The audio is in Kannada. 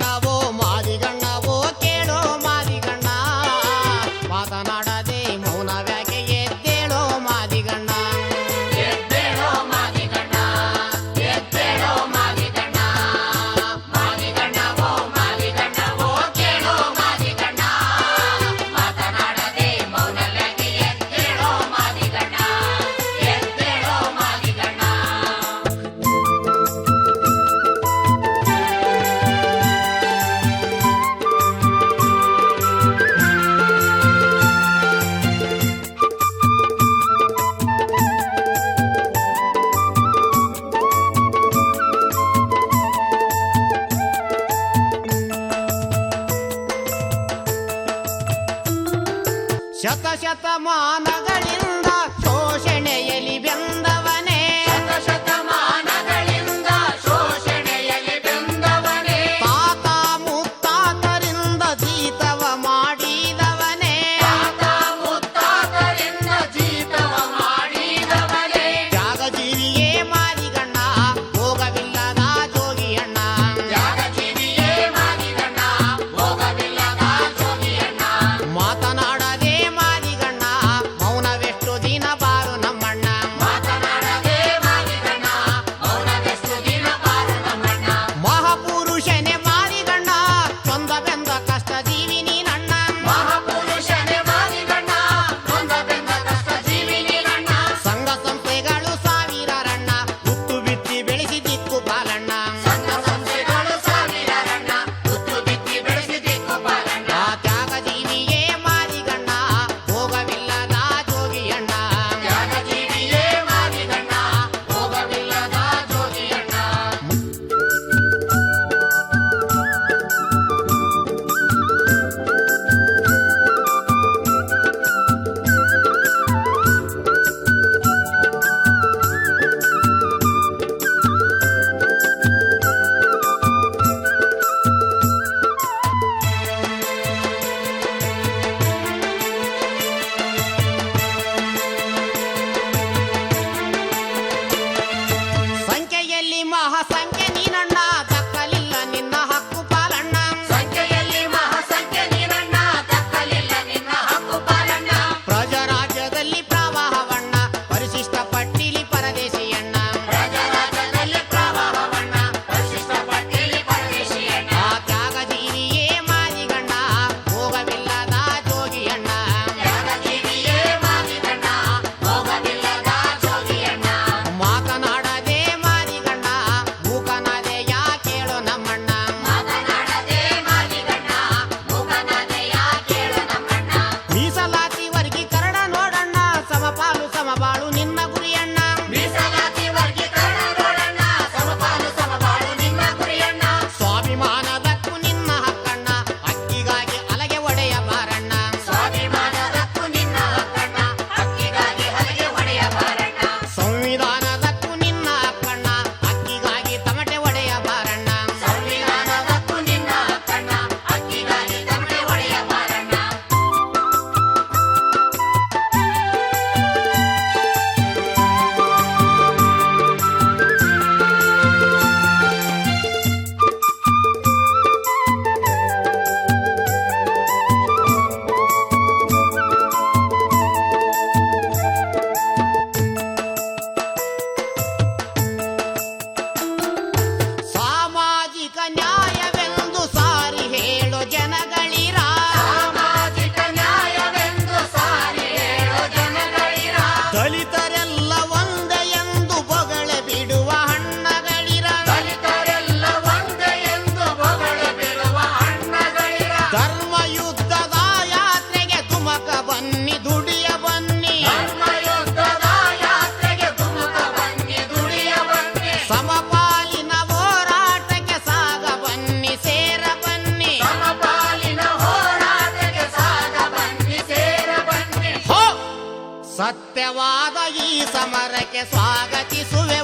ಮಾದಿಗಣ್ಣವೋ ಮಾದಿಗಣ್ಣವೋ ಕೇಳೋ ಮಾದಿಗಣ್ಣ, ಮಾತನಾಡದೆ ಮೌನವ್ಯಾಕೆ ಎದ್ದೇಳೋ ಮಾದಿಗಣ್ಣ. ಎದ್ದೇಳೋ ಮಾದಿಗಣ್ಣ, ಎದ್ದೇಳೋ ಮಾದಿಗಣ್ಣ, ಮಾದಿಗಣ್ಣವೋ ಮಾದಿಗಣ್ಣವೋ ಕೇಳೋ ಮಾದಿಗಣ್ಣ, ಮಾತನಾಡದೆ ಮೌನವ್ಯಾಕೆ ಎದ್ದೇಳೋ ಮಾದಿಗಣ್ಣ, ಎದ್ದೇಳೋ ಮಾದಿಗಣ್ಣ. ಶತಶತಮಾನಗಳಿಂದ ಶೋಷಣೆಯಲ್ಲಿ ಬೆಂದವನೇ, ಶತಶತಮಾನಗಳಿಂದ ಶೋಷಣೆಯಲ್ಲಿ ಬೆಂದವನೇ, ತಾತ ಮುತ್ತಾತರಿಂದ ಜೀತವ ಮಾಡಿದವನೇ, ತಾತ ಮುತ್ತಾತರಿಂದ ಜೀತವ ಮಾಡಿದವನೇ, ತ್ಯಾಗಜೀವಿಯೇ ಮಾದಿಗಣ್ಣ ಭೋಗವಿಲ್ಲದ ಜೋಗಿಯಣ್ಣ. ತ್ಯಾಗಜೀವಿಯೇ ಮಾದಿಗಣ್ಣ ಭೋಗವಿಲ್ಲದ ಜೋಗಿಯಣ್ಣ, ಮಾತನಾಡದೆ ಮಾದಿಗಣ್ಣ ಮೌನವೆಷ್ಟು ದಿನ ಬಾರು ನಮ್ಮಣ್ಣ. ಮಾತನಾಡದೆ ಮಾದಿಗಣ್ಣ ಮೌನವೆಷ್ಟು ದಿನ ಬಾರು ನಮ್ಮಣ್ಣ. ಮಹಾಪುರುಷನೇ ಮಾದಿಗಣ್ಣ ಚಂದ ಬೆಂದ ಕಷ್ಟ ಜೀವಿ ನೀನಣ್ಣ. ಮಹಾಪುರುಷನೇ ಮಾದಿಗಣ್ಣ ನೊಂದ ಬೆಂದ ಕಷ್ಟ ಜೀವಿ ನೀನಣ್ಣ. ಸಂಘ ಸಂಸ್ಥೆಗಳು ಸಾವಿರರಣ್ಣ ಹುತ್ತು ಬಿತ್ತಿ ಬೆಳೆಸಿ ದಿಕ್ಕು ಪಾಲಣ್ಣ. ಸಂಘ ಸಂಸ್ಥೆಗಳು ಸಾವಿರರಣ್ಣ ಹುತ್ತು ಬಿತ್ತಿ ಬೆಳೆಸಿ ದಿಕ್ಕು ಪಾಲಣ್ಣ. ಆ ತ್ಯಾಗಜೀವಿಯೇ ಮಾದಿಗಣ್ಣ ಭೋಗವಿಲ್ಲದ ಜೋಗಿಯಣ್ಣ. ತ್ಯಾಗಜೀವಿಯೇ ಮಾದಿಗಣ್ಣ ಭೋಗವಿಲ್ಲದ ಜೋಗಿಯಣ್ಣ. ಸಂಖ್ಯೆಯಲ್ಲಿ ಮಹಾಸಂಖ್ಯೆ ನೀನಣ್ಣ ದಕ್ಕಲಿಲ್ಲ ನಿನ್ನ ಹಕ್ಕು ಪಾಲಣ್ಣ. ಸಂಖ್ಯೆಯಲ್ಲಿ ಮಹಾಸಂಖ್ಯೆ ನೀನಣ್ಣ ದಕ್ಕಲಿಲ್ಲ ನಿನ್ನ ಹಕ್ಕು ಪಾಲಣ್ಣ. ಪ್ರಜರಾಜ್ಯದಲ್ಲಿ ಪ್ರವಾಹವಣ್ಣ ಪರಿಶಿಷ್ಟ ಪಟ್ಟಿಲಿ ಪರದೇಶಿಯಣ್ಣ. ರಾಜರಾಜ್ಯದಲ್ಲಿ ಪ್ರವಾಹವಣ್ಣ ಪರಿಶಿಷ್ಟ ಪಟ್ಟಿಲಿ ಪರದೇಶಿಯಣ್ಣ. ಆ ತ್ಯಾಗಜೀವಿಯೇ ಮಾದಿಗಣ್ಣ ಭೋಗವಿಲ್ಲದ ಜೋಗಿಯಣ್ಣ. ತ್ಯಾಗಜೀವಿಯೇ ಮಾದಿಗಣ್ಣ ಭೋಗವಿಲ್ಲದ ಜೋಗಿಯಣ್ಣ. ಮಾತನಾಡದೆ ಮಾದಿಗಣ್ಣ ಮೂಕನಾದೆಯ ಕೇಳು ನಮ್ಮಣ್ಣ. ಮಾತನಾಡದೆ ಮಾದಿಗಣ್ಣ ಮೂಕನಾದೆಯ ಕೇಳು ನಮ್ಮಣ್ಣ. ಮೀಸಲಾತಿ ವರ್ಗೀಕರಣ ನೋಡಣ್ಣ ಸಮಪಾಲು ಸಮಬಾಳು ನಿನ್ನ ಗುರಿಯಣ್ಣ. ಮೀಸಲಾತಿ ವರ್ಗೀಕರಣ ನೋಡಣ್ಣ ಸಮಪಾಲು ಸಮಬಾಳು ನಿನ್ನ ಗುರಿಯಣ್ಣ. ಸ್ವಾಭಿಮಾನದಕ್ಕೂ ನಿನ್ನ ಹಕ್ಕಣ್ಣ ಅಕ್ಕಿಗಾಗಿ ಅಲಗೆ ಒಡೆಯ ಬಾರಣ್ಣ. ಸ್ವಾಭಿಮಾನದಕ್ಕೂ ನಿನ್ನ ಹಕ್ಕಣ್ಣ ಹಕ್ಕಿಗಾಗಿ ಹಲಗೆ ಒಡೆಯ ಬಾರಣ್ಣ. ಸಂವಿಧಾನದಕ್ಕೂ ನಿನ್ನ ಹಕ್ಕಣ್ಣ ಅಕ್ಕಿಗಾಗಿ ತಮಟೆ ಒಡೆಯ ಬಾರಣ್ಣ. ಸಂವಿಧಾನದಕ್ಕೂ ನಿನ್ನ ಹಕ್ಕಣ್ಣ ಹಕ್ಕಿಗಾಗಿ ತಮಟೆ ಒಡೆಯ ಬಾರಣ್ಣ. ಸಾಮಾಜಿಕ ನ್ಯಾಯವೆಂದು ಸಾರಿ ಹೇಳೋ ಜನಗಳಿರ. ಸಾಮಾಜಿಕ ನ್ಯಾಯವೆಂದು ಸಾರಿ ಹೇಳೋ ಜನಗಳಿರ. ದಲಿತರೆಲ್ಲ ಒಂದೇ ಎಂದು ಬೊಗಳೆ ಬಿಡುವ ಹಣ್ಣಗಳಿರ. ದಲಿತರೆಲ್ಲ ಒಂದೇ ಎಂದು ಬೊಗಳೆ ಬಿಡುವ ಅಣ್ಣಗಳಿರ. ಧರ್ಮ ಯುದ್ಧದ ಯಾತ್ರೆಗೆ ತುಮಕ ಬನ್ನಿ ದುಡಿಯ ಬನ್ನಿ. ಧರ್ಮಯುದ್ಧದ ಯಾತ್ರೆಗೆ ತುಮಕ ಬನ್ನಿ ದುಡಿಯ ಬನ್ನಿ. ಸಮಪಾಲಿನ ಹೋರಾಟಕ್ಕೆ ಸಾಗ ಬನ್ನಿ ಸೇರ ಬನ್ನಿ. ಸಮಪಾಲಿನ ಹೋರಾಟಕ್ಕೆ ಸಾಗ ಬನ್ನಿ ಸೇರ ಬನ್ನಿ. ಹೋ ಸತ್ಯವಾದ ಈ ಸಮರಕ್ಕೆ ಸ್ವಾಗತಿಸುವೆ